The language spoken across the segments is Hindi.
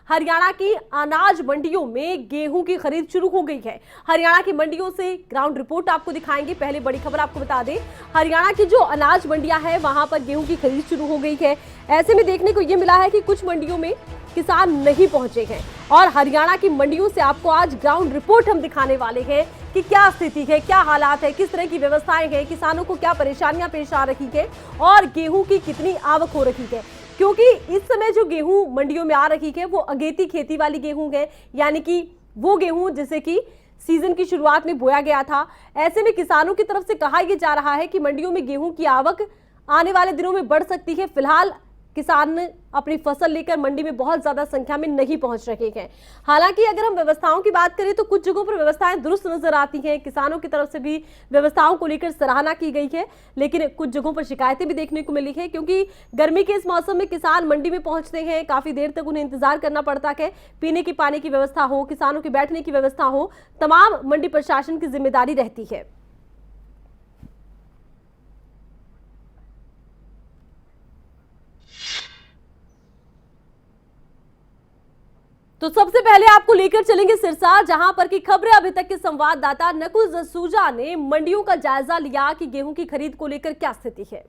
हरियाणा की अनाज मंडियों में गेहूं की खरीद शुरू हो गई है। हरियाणा की मंडियों से ग्राउंड रिपोर्ट आपको दिखाएंगे। पहले बड़ी खबर आपको बता दें, हरियाणा की जो अनाज मंडियां हैं वहां पर गेहूं की खरीद शुरू हो गई है। ऐसे में देखने को यह मिला है कि कुछ मंडियों में किसान नहीं पहुंचे हैं और हरियाणा की मंडियों से आपको आज ग्राउंड रिपोर्ट हम दिखाने वाले हैं कि क्या स्थिति है, क्या हालात है, किस तरह की व्यवस्थाएं हैं, किसानों को क्या परेशानियां पेश आ रही है और गेहूं की कितनी आवक हो रही है। क्योंकि इस समय जो गेहूं मंडियों में आ रही है वो अगेती खेती वाली गेहूं है, यानी कि वो गेहूं जिसे कि सीजन की शुरुआत में बोया गया था। ऐसे में किसानों की तरफ से कहा यह जा रहा है कि मंडियों में गेहूं की आवक आने वाले दिनों में बढ़ सकती है। फिलहाल किसान अपनी फसल लेकर मंडी में बहुत ज्यादा संख्या में नहीं पहुंच रहे हैं। हालांकि अगर हम व्यवस्थाओं की बात करें तो कुछ जगहों पर व्यवस्थाएं दुरुस्त नजर आती हैं। किसानों की तरफ से भी व्यवस्थाओं को लेकर सराहना की गई है, लेकिन कुछ जगहों पर शिकायतें भी देखने को मिली है क्योंकि गर्मी के इस मौसम में किसान मंडी में पहुंचते हैं, काफी देर तक उन्हें इंतजार करना पड़ता है। पीने की पानी की व्यवस्था हो, किसानों के बैठने की व्यवस्था हो, तमाम मंडी प्रशासन की जिम्मेदारी रहती है। तो सबसे पहले आपको लेकर चलेंगे सिरसा, जहां पर की खबरें अभी तक के संवाददाता नकुल जसूजा ने मंडियों का जायजा लिया कि गेहूं की खरीद को लेकर क्या स्थिति है।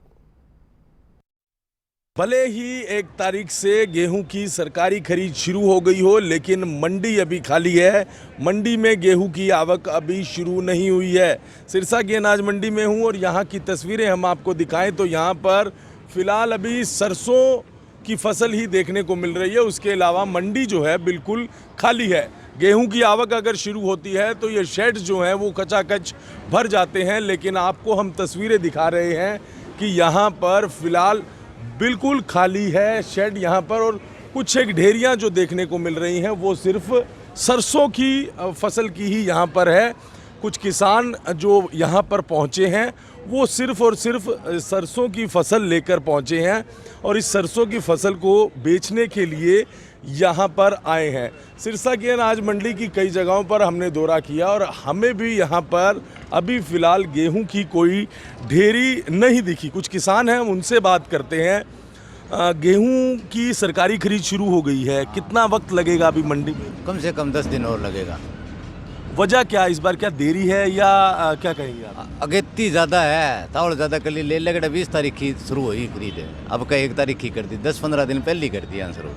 भले ही 1 तारीख से गेहूं की सरकारी खरीद शुरू हो गई हो, लेकिन मंडी अभी खाली है। मंडी में गेहूं की आवक अभी शुरू नहीं हुई है। सिरसा की अनाज मंडी में हूं और यहां की तस्वीरें हम आपको दिखाएं तो यहां पर फिलहाल अभी सरसों की फसल ही देखने को मिल रही है। उसके अलावा मंडी जो है बिल्कुल खाली है। गेहूं की आवक अगर शुरू होती है तो ये शेड जो हैं वो कचाकच भर जाते हैं, लेकिन आपको हम तस्वीरें दिखा रहे हैं कि यहाँ पर फिलहाल बिल्कुल खाली है शेड यहाँ पर। और कुछ एक ढेरियाँ जो देखने को मिल रही हैं वो सिर्फ सरसों की फसल की ही यहाँ पर है। कुछ किसान जो यहाँ पर पहुँचे हैं वो सिर्फ और सिर्फ सरसों की फसल लेकर पहुँचे हैं और इस सरसों की फसल को बेचने के लिए यहाँ पर आए हैं। सिरसा की अनाज मंडी की कई जगहों पर हमने दौरा किया और हमें भी यहाँ पर अभी फ़िलहाल गेहूं की कोई ढेरी नहीं दिखी। कुछ किसान हैं, हम उनसे बात करते हैं। गेहूं की सरकारी खरीद शुरू हो गई है, कितना वक्त लगेगा अभी मंडी में? कम से कम 10 दिन और लगेगा। वजह क्या इस बार, क्या देरी है या क्या कहेंगे आप? अगेती ज़्यादा है, तावड़ ज़्यादा कर ली। ले लगड़ा 20 तारीख की शुरू हुई खरीद है, अब का 1 तारीख की कर दी, 10-15 दिन पहले ही कर दिया शुरू।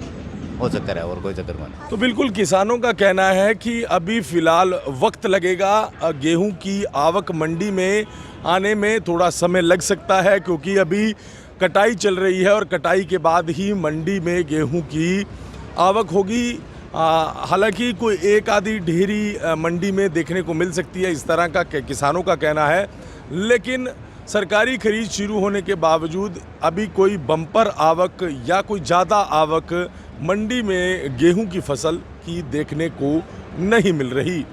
हो चक्कर है और कोई चक्कर नहीं। तो बिल्कुल किसानों का कहना है कि अभी फ़िलहाल वक्त लगेगा। गेहूं की आवक मंडी में आने में थोड़ा समय लग सकता है क्योंकि अभी कटाई चल रही है और कटाई के बाद ही मंडी में गेहूं की आवक होगी। हालांकि कोई एक आधी ढेरी मंडी में देखने को मिल सकती है, इस तरह का किसानों का कहना है। लेकिन सरकारी खरीद शुरू होने के बावजूद अभी कोई बम्पर आवक या कोई ज़्यादा आवक मंडी में गेहूं की फसल की देखने को नहीं मिल रही।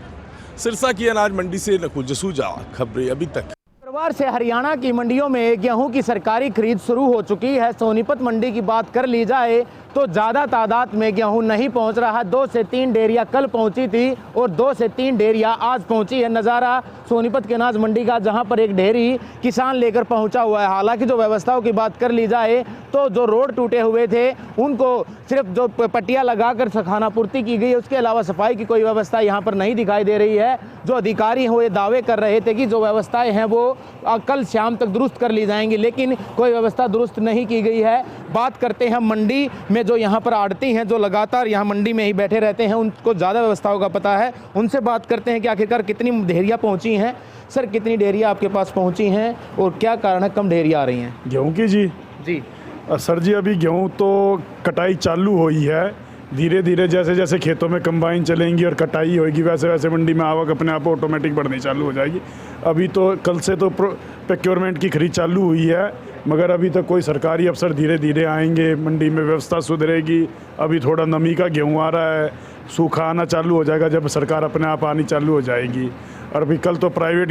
सिरसा की अनाज मंडी से नकुल जसूजा, खबरें अभी तक। शुक्रवार से हरियाणा की मंडियों में गेहूं की सरकारी खरीद शुरू हो चुकी है। सोनीपत मंडी की बात कर ली जाए तो ज़्यादा तादाद में गेहूं नहीं पहुंच रहा। 2 से 3 डेरियां कल पहुंची थी और 2 से 3 डेरियां आज पहुंची है। नज़ारा सोनीपत के अनाज मंडी का, जहां पर एक ढेरी किसान लेकर पहुंचा हुआ है। हालांकि जो व्यवस्थाओं की बात कर ली जाए तो जो रोड टूटे हुए थे उनको सिर्फ जो पट्टियाँ लगाकर खानापूर्ति की गई, उसके अलावा सफाई की कोई व्यवस्था यहाँ पर नहीं दिखाई दे रही है। जो अधिकारी हुए दावे कर रहे थे कि जो व्यवस्थाएँ हैं वो कल शाम तक दुरुस्त कर ली जाएंगी, लेकिन कोई व्यवस्था दुरुस्त नहीं की गई है। बात करते हैं मंडी में जो यहाँ पर आड़ती हैं, जो लगातार यहाँ मंडी में ही बैठे रहते हैं, उनको ज़्यादा व्यवस्थाओं का पता है। उनसे बात करते हैं कि आखिरकार कितनी ढेरियाँ पहुँची हैं। सर, कितनी ढेरियाँ आपके पास पहुँची हैं और क्या कारण है कम ढेरियाँ आ रही हैं? गेहूं की जी सर जी, अभी गेहूं तो कटाई चालू हुई है। धीरे धीरे जैसे जैसे खेतों में कंबाइन चलेंगी और कटाई होगी वैसे वैसे मंडी में आवक अपने आप ऑटोमेटिक बढ़नी चालू हो जाएगी। अभी तो कल से तो प्रोक्योरमेंट की खरीद चालू हुई है, मगर अभी तक कोई सरकारी अफसर धीरे धीरे आएंगे, मंडी में व्यवस्था सुधरेगी। अभी थोड़ा नमी का गेहूँ आ रहा है, सूखा आना चालू हो जाएगा जब सरकार अपने आप आनी चालू हो जाएगी। और अभी कल तो प्राइवेट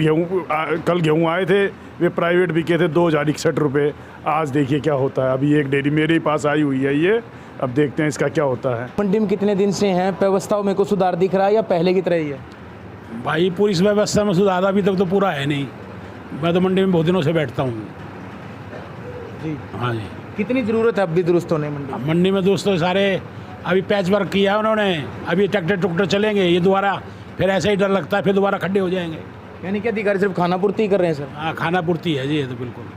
कल गेहूँ आए थे, वे प्राइवेट बिके थे 2061 रुपये। आज देखिए क्या होता है। अभी एक डेयरी मेरे पास आई हुई है ये, अब देखते हैं इसका क्या होता है। मंडी में कितने दिन से हैं, व्यवस्थाओं में कुछ सुधार दिख रहा है या पहले की तरह ही है? भाई पूरी इस व्यवस्था में सुधार अभी तक तो पूरा है नहीं। मैं तो मंडी में बहुत दिनों से बैठता हूँ जी। हाँ जी। कितनी ज़रूरत है अब भी दुरुस्त होने मंडी? मंडी में दोस्तों सारे अभी पैच वर्क किया उन्होंने, अभी ट्रैक्टर टुकटर चलेंगे, ये दोबारा फिर ऐसा ही डर लगता है, फिर दोबारा खड्डे हो जाएंगे। यानी कि अधिकारी सिर्फ खाना पूर्ति ही कर रहे हैं सर? हाँ, खाना पूर्ति है जी, ये तो बिल्कुल।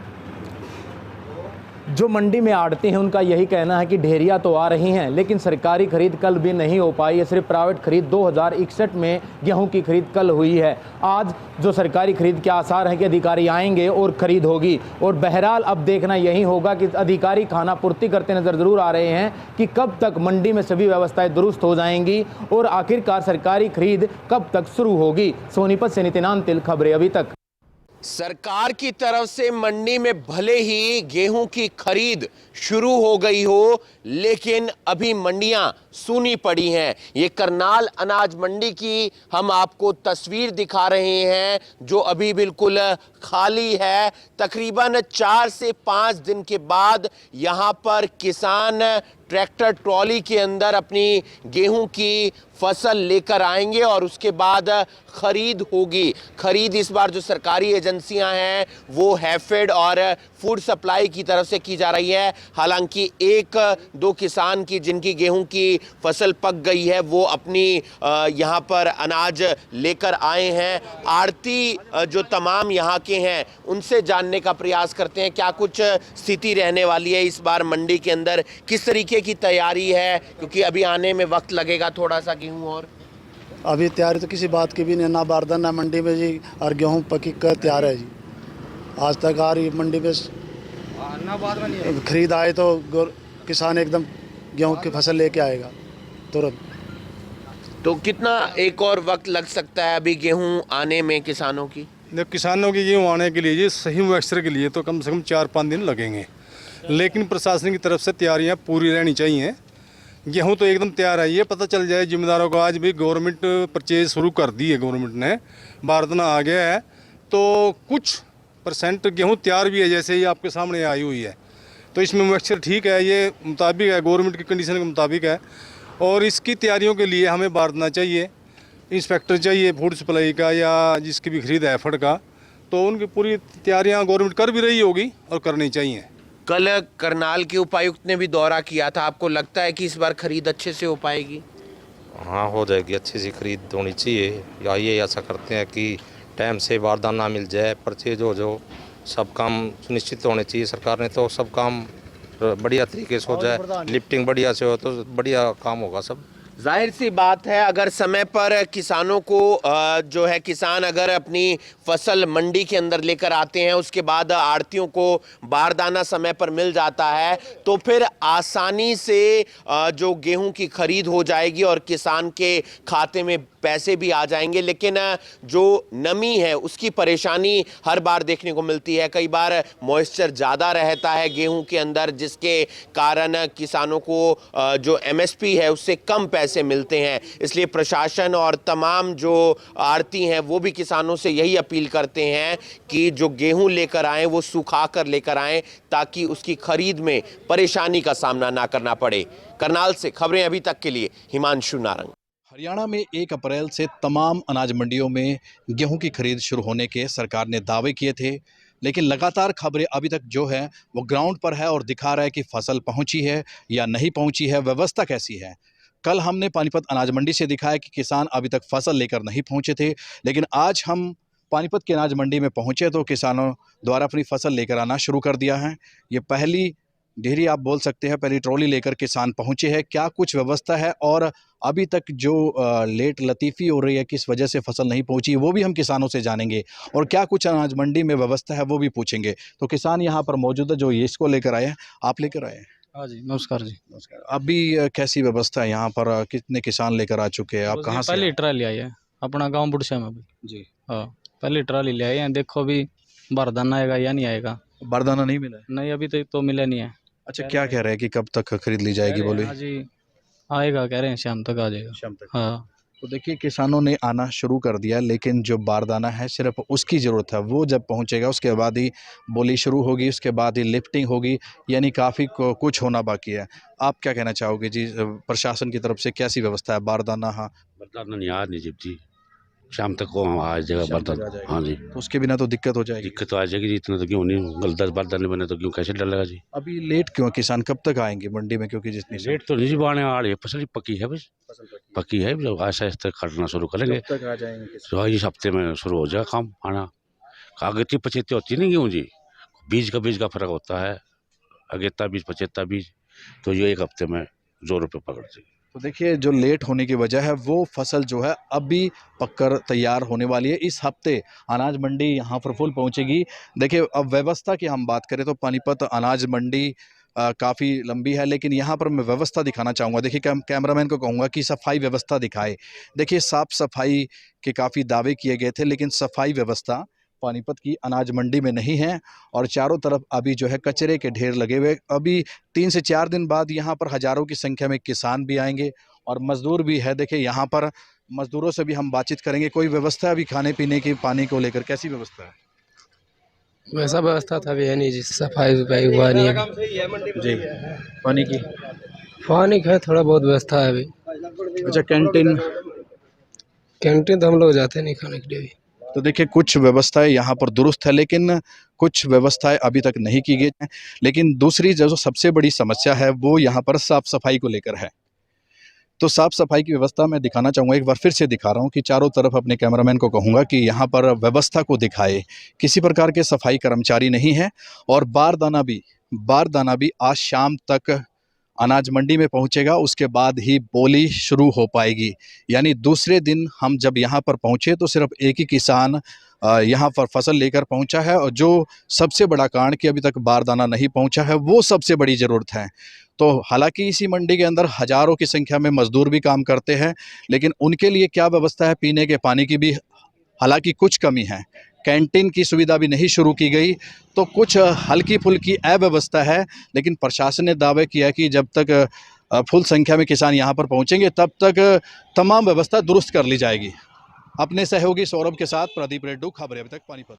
जो मंडी में आड़ती हैं उनका यही कहना है कि ढेरिया तो आ रही हैं, लेकिन सरकारी खरीद कल भी नहीं हो पाई है। सिर्फ प्राइवेट खरीद 2061 में गेहूं की खरीद कल हुई है। आज जो सरकारी खरीद के आसार हैं कि अधिकारी आएंगे और खरीद होगी। और बहरहाल अब देखना यही होगा कि अधिकारी खाना पूर्ति करते नजर जरूर आ रहे हैं कि कब तक मंडी में सभी व्यवस्थाएं दुरुस्त हो जाएंगी और आखिरकार सरकारी खरीद कब तक शुरू होगी। सोनीपत से नितिन अंतिल, खबरें अभी तक। सरकार की तरफ से मंडी में भले ही गेहूं की खरीद शुरू हो गई हो, लेकिन अभी मंडियां सूनी पड़ी हैं। ये करनाल अनाज मंडी की हम आपको तस्वीर दिखा रहे हैं, जो अभी बिल्कुल खाली है। तकरीबन 4 से 5 दिन के बाद यहां पर किसान ट्रैक्टर ट्रॉली के अंदर अपनी गेहूं की फसल लेकर आएंगे और उसके बाद खरीद होगी। खरीद इस बार जो सरकारी एजेंसियां हैं वो हैफेड और फूड सप्लाई की तरफ से की जा रही है। हालांकि 1-2 किसान की जिनकी गेहूं की फसल पक गई है वो अपनी यहां पर अनाज लेकर आए हैं। आड़ती जो तमाम यहां के हैं उनसे जानने का प्रयास करते हैं क्या कुछ स्थिति रहने वाली है इस बार मंडी के अंदर, किस तरीके की तैयारी है, क्योंकि अभी आने में वक्त लगेगा थोड़ा सा गेहूं। और अभी तैयारी तो किसी बात की भी नहीं, ना बारदाना ना मंडी में जी, और गेहूं पकी कर तैयार है जी। आज तक आ रही मंडी में खरीद आए तो किसान एकदम गेहूं की फसल लेके आएगा तुरंत। तो कितना एक और वक्त लग सकता है अभी गेहूं आने में किसानों की? किसानों की गेहूँ आने के लिए जी सही मॉइस्चर के लिए तो कम से कम 4-5 दिन लगेंगे, लेकिन प्रशासन की तरफ से तैयारियां पूरी रहनी चाहिए। गेहूं तो एकदम तैयार है, ये पता चल जाए जिम्मेदारों को। आज भी गवर्नमेंट परचेज शुरू कर दी है, गवर्नमेंट ने बारदाना आ गया है तो कुछ % गेहूं तैयार भी है, जैसे ये आपके सामने आई हुई है। तो इसमें मॉइस्चर ठीक है, ये मुताबिक है, गवर्नमेंट की कंडीशन के मुताबिक है। और इसकी तैयारियों के लिए हमें बारदाना चाहिए, इंस्पेक्टर चाहिए फूड सप्लाई का या जिसकी भी खरीद है एफर्ड का, तो उनकी पूरी तैयारियां गवर्नमेंट कर भी रही होगी और करनी चाहिए। कल करनाल के उपायुक्त ने भी दौरा किया था, आपको लगता है कि इस बार खरीद अच्छे से हो पाएगी? हाँ, हो जाएगी, अच्छी सी खरीद होनी चाहिए। या ये ऐसा करते हैं कि टाइम से बारदाना मिल जाए, परचेज हो जो सब काम सुनिश्चित होने चाहिए। सरकार ने तो सब काम बढ़िया तरीके से हो जाए, लिफ्टिंग बढ़िया से हो तो बढ़िया काम होगा सब। जाहिर सी बात है, अगर समय पर किसानों को जो है किसान अगर अपनी फसल मंडी के अंदर लेकर आते हैं, उसके बाद आड़तियों को बारदाना समय पर मिल जाता है, तो फिर आसानी से जो गेहूं की खरीद हो जाएगी और किसान के खाते में पैसे भी आ जाएंगे। लेकिन जो नमी है उसकी परेशानी हर बार देखने को मिलती है। कई बार मॉइस्चर ज़्यादा रहता है गेहूं के अंदर, जिसके कारण किसानों को जो MSP है उससे कम पैसे मिलते हैं। इसलिए प्रशासन और तमाम जो आड़ती हैं वो भी किसानों से यही अपील करते हैं कि जो गेहूं लेकर आएँ वो सुखा कर लेकर आएँ, ताकि उसकी खरीद में परेशानी का सामना ना करना पड़े। करनाल से खबरें अभी तक के लिए हिमांशु नारंग। हरियाणा में 1 अप्रैल से तमाम अनाज मंडियों में गेहूं की खरीद शुरू होने के सरकार ने दावे किए थे, लेकिन लगातार खबरें अभी तक जो है वो ग्राउंड पर है और दिखा रहा है कि फसल पहुंची है या नहीं पहुंची है, व्यवस्था कैसी है। कल हमने पानीपत अनाज मंडी से दिखाया कि किसान अभी तक फसल लेकर नहीं पहुंचे थे, लेकिन आज हम पानीपत की अनाज मंडी में पहुंचे तो किसानों द्वारा अपनी फसल लेकर आना शुरू कर दिया है। ये पहली ढेरी आप बोल सकते हैं, पहली ट्रॉली लेकर किसान पहुंचे हैं। क्या कुछ व्यवस्था है और अभी तक जो लेट लतीफ़ी हो रही है किस वजह से फसल नहीं पहुंची, वो भी हम किसानों से जानेंगे। और क्या कुछ अनाज मंडी में व्यवस्था है वो भी पूछेंगे। तो किसान यहाँ पर मौजूद है जो ये इसको लेकर आए हैं। आप लेकर आए हैं? हाँ जी, नमस्कार जी। नमस्कार। अभी कैसी व्यवस्था है यहाँ पर, कितने किसान लेकर आ चुके हैं, आप कहाँ से? पहली ट्राली आई है अपना गाँव बुढ़शा में अभी जी। हाँ, पहली ट्राली ले आए हैं। देखो अभी बारदाना आएगा या नहीं आएगा। बारदाना नहीं मिला है? नहीं, अभी तो मिला नहीं है। अच्छा, क्या कह रहे हैं कि कब तक खरीद ली जाएगी? बोले हाँ जी, आएगा, कह रहे हैं शाम तक आ जाएगा। शाम तक? हाँ। तो देखिए किसानों ने आना शुरू कर दिया, लेकिन जो बारदाना है सिर्फ उसकी ज़रूरत है। वो जब पहुंचेगा उसके बाद ही बोली शुरू होगी, उसके बाद ही लिफ्टिंग होगी, यानी काफ़ी कुछ होना बाकी है। आप क्या कहना चाहोगे जी, प्रशासन की तरफ से कैसी व्यवस्था है? बारदाना? हाँ, बारदाना नहीं आ नहीं जी, शाम तक को आ जाएगा बर्तन। हाँ जी, तो उसके बिना तो दिक्कत हो जाएगी। दिक्कत तो आ जाएगी जी, इतना तो क्यों नहीं, गल 10 बर्तन नहीं बने तो क्यों कैसे डलेगा जी। अभी लेट क्यों? किसान कब तक आएंगे मंडी में? क्योंकि जितनी रेट तो नहीं जी बढ़ने आ रही है, फसल पकी है बस, पकी है, जब ऐसा ऐसा काटना शुरू करेंगे तक आ जाएंगे। तो इस हफ्ते में शुरू हो जाएगा काम आना। अगेती पचेती होती नहीं गेहूँ जी, बीज का फर्क होता है, अगेता बीज पचेता बीज, तो ये एक हफ्ते में जोरों पे पकड़ती। तो देखिए, जो लेट होने की वजह है वो फसल जो है अभी पककर तैयार होने वाली है। इस हफ्ते अनाज मंडी यहाँ पर फुल पहुँचेगी। देखिए, अब व्यवस्था की हम बात करें तो पानीपत अनाज मंडी काफ़ी लंबी है, लेकिन यहाँ पर मैं व्यवस्था दिखाना चाहूँगा। देखिए, कैमरामैन को कहूँगा कि सफाई व्यवस्था दिखाए। देखिए, साफ़ सफाई के काफ़ी दावे किए गए थे, लेकिन सफाई व्यवस्था पानीपत की अनाज मंडी में नहीं है और चारों तरफ अभी जो है कचरे के ढेर लगे हुए। अभी 3 से 4 दिन बाद यहाँ पर हज़ारों की संख्या में किसान भी आएंगे और मज़दूर भी है। देखिए, यहाँ पर मज़दूरों से भी हम बातचीत करेंगे। कोई व्यवस्था अभी खाने पीने की, पानी को लेकर कैसी व्यवस्था है? वैसा व्यवस्था था भी है नहीं जी, सफाई हुआ नहीं है जी, पानी की? पानी का थोड़ा बहुत व्यवस्था है अभी। अच्छा, कैंटीन? कैंटीन तो हम लोग जाते नहीं खाने के लिए भी। तो देखिए, कुछ व्यवस्थाएं यहाँ पर दुरुस्त है, लेकिन कुछ व्यवस्थाएं अभी तक नहीं की गई हैं। लेकिन दूसरी जो सबसे बड़ी समस्या है वो यहाँ पर साफ़ सफाई को लेकर है। तो साफ़ सफाई की व्यवस्था मैं दिखाना चाहूँगा, एक बार फिर से दिखा रहा हूँ कि चारों तरफ अपने कैमरामैन को कहूँगा कि यहाँ पर व्यवस्था को दिखाए। किसी प्रकार के सफाई कर्मचारी नहीं है और बारदाना भी आज शाम तक अनाज मंडी में पहुंचेगा, उसके बाद ही बोली शुरू हो पाएगी। यानी दूसरे दिन हम जब यहाँ पर पहुँचे तो सिर्फ एक ही किसान यहाँ पर फसल लेकर पहुँचा है और जो सबसे बड़ा कारण कि अभी तक बारदाना नहीं पहुँचा है वो सबसे बड़ी ज़रूरत है। तो हालांकि इसी मंडी के अंदर हज़ारों की संख्या में मज़दूर भी काम करते हैं, लेकिन उनके लिए क्या व्यवस्था है? पीने के पानी की भी हालांकि कुछ कमी है, कैंटीन की सुविधा भी नहीं शुरू की गई, तो कुछ हल्की फुल्की अव्यवस्था है। लेकिन प्रशासन ने दावे किया कि जब तक फुल संख्या में किसान यहाँ पर पहुँचेंगे तब तक तमाम व्यवस्था दुरुस्त कर ली जाएगी। अपने सहयोगी सौरभ के साथ प्रदीप रेड्डू, खबर अभी तक, पानीपत।